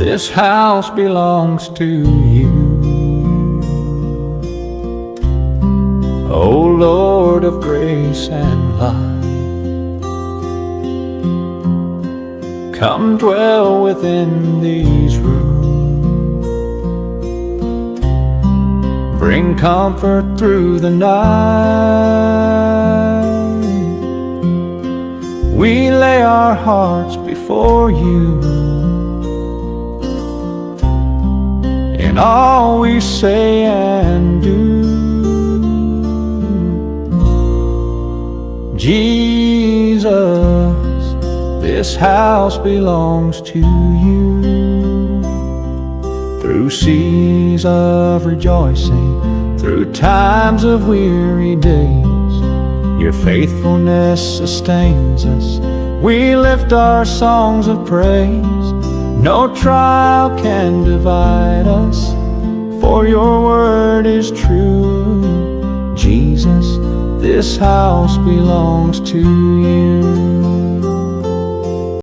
This house belongs to you. O Lord of grace and light, come dwell within these rooms. Bring comfort through the night. We lay our hearts before you. In all we say and do, Jesus, this house belongs to you. Through seas of rejoicing, through times of weary days, your faithfulness sustains us. We lift our songs of praise. No trial can divide us, for your word is true. Jesus, this house belongs to you.